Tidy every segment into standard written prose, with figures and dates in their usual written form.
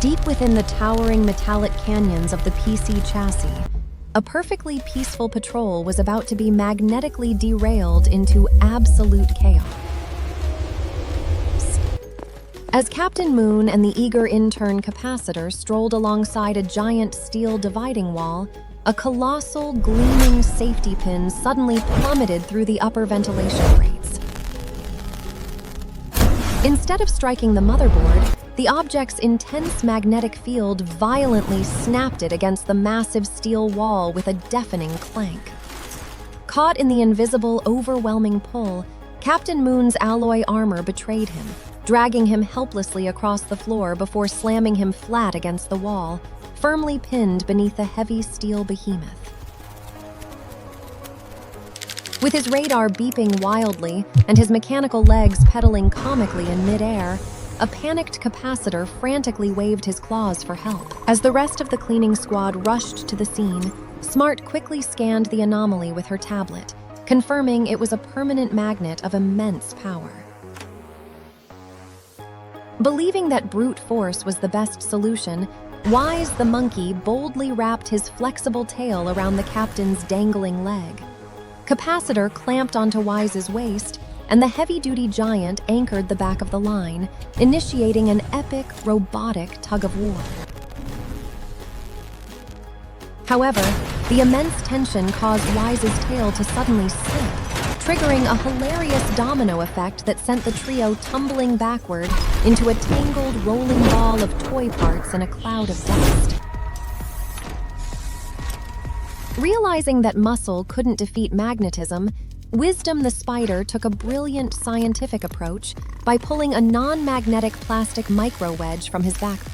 Deep within the towering metallic canyons of the PC chassis, a perfectly peaceful patrol was about to be magnetically derailed into absolute chaos. As Captain Moon and the eager intern Capacitor strolled alongside a giant steel dividing wall, a colossal, gleaming safety pin suddenly plummeted through the upper ventilation grates. Instead of striking the motherboard, the object's intense magnetic field violently snapped it against the massive steel wall with a deafening clank. Caught in the invisible, overwhelming pull, Captain Moon's alloy armor betrayed him, dragging him helplessly across the floor before slamming him flat against the wall, firmly pinned beneath a heavy steel behemoth. With his radar beeping wildly and his mechanical legs pedaling comically in midair, a panicked Capacitor frantically waved his claws for help. As the rest of the cleaning squad rushed to the scene, Smart quickly scanned the anomaly with her tablet, confirming it was a permanent magnet of immense power. Believing that brute force was the best solution, Wise the monkey boldly wrapped his flexible tail around the captain's dangling leg. Capacitor clamped onto Wise's waist, and the heavy-duty giant anchored the back of the line, initiating an epic, robotic tug-of-war. However, the immense tension caused Wise's tail to suddenly slip, triggering a hilarious domino effect that sent the trio tumbling backward into a tangled, rolling ball of toy parts and a cloud of dust. Realizing that muscle couldn't defeat magnetism, Wisdom the spider took a brilliant scientific approach by pulling a non-magnetic plastic micro-wedge from his backpack.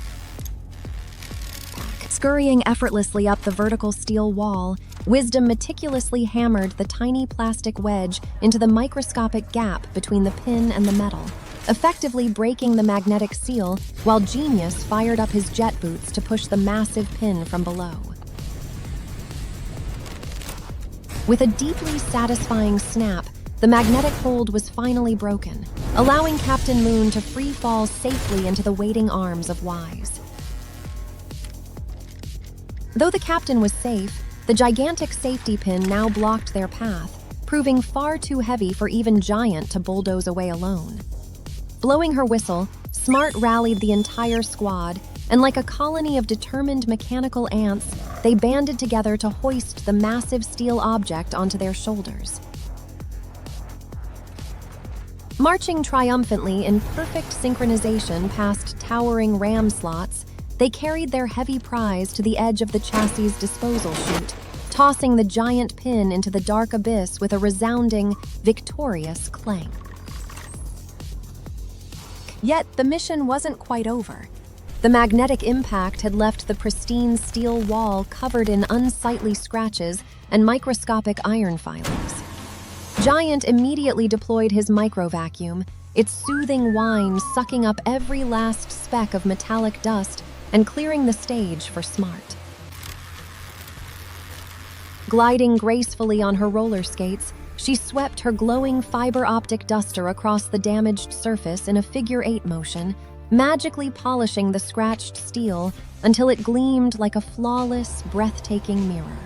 Scurrying effortlessly up the vertical steel wall, Wisdom meticulously hammered the tiny plastic wedge into the microscopic gap between the pin and the metal, effectively breaking the magnetic seal, while Genius fired up his jet boots to push the massive pin from below. With a deeply satisfying snap, the magnetic hold was finally broken, allowing Captain Moon to free fall safely into the waiting arms of Wise. Though the captain was safe, the gigantic safety pin now blocked their path, proving far too heavy for even Giant to bulldoze away alone. Blowing her whistle, Smart rallied the entire squad, and like a colony of determined mechanical ants, they banded together to hoist the massive steel object onto their shoulders. Marching triumphantly in perfect synchronization past towering ram slots, they carried their heavy prize to the edge of the chassis' disposal chute, tossing the giant pin into the dark abyss with a resounding, victorious clank. Yet the mission wasn't quite over. The magnetic impact had left the pristine steel wall covered in unsightly scratches and microscopic iron filings. Giant immediately deployed his micro-vacuum, its soothing whine sucking up every last speck of metallic dust and clearing the stage for Smart. Gliding gracefully on her roller skates, she swept her glowing fiber-optic duster across the damaged surface in a figure-8 motion, magically polishing the scratched steel until it gleamed like a flawless, breathtaking mirror.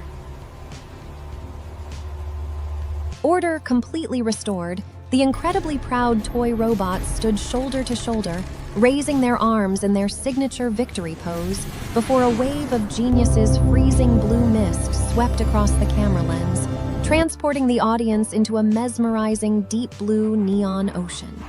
Order completely restored, the incredibly proud toy robots stood shoulder to shoulder, raising their arms in their signature victory pose before a wave of Genius's freezing blue mist swept across the camera lens, transporting the audience into a mesmerizing deep blue neon ocean.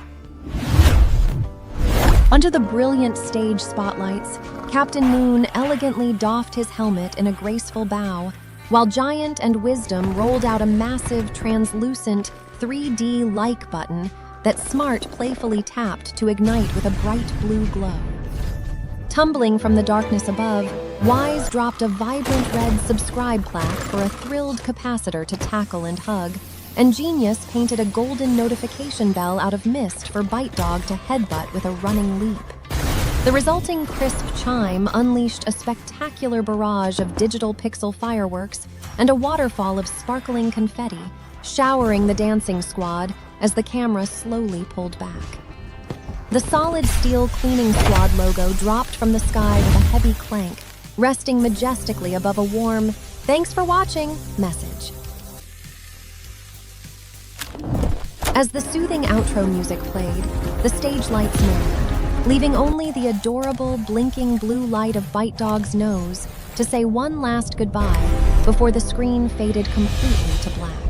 Under the brilliant stage spotlights, Captain Moon elegantly doffed his helmet in a graceful bow, while Giant and Wisdom rolled out a massive, translucent 3D like button that Smart playfully tapped to ignite with a bright blue glow. Tumbling from the darkness above, Wise dropped a vibrant red subscribe plaque for a thrilled Capacitor to tackle and hug, and Genius painted a golden notification bell out of mist for Bite Dog to headbutt with a running leap. The resulting crisp chime unleashed a spectacular barrage of digital pixel fireworks and a waterfall of sparkling confetti, showering the dancing squad as the camera slowly pulled back. The solid steel cleaning squad logo dropped from the sky with a heavy clank, resting majestically above a warm, "Thanks for watching" message. As the soothing outro music played, the stage lights narrowed, leaving only the adorable, blinking blue light of Bite Dog's nose to say one last goodbye before the screen faded completely to black.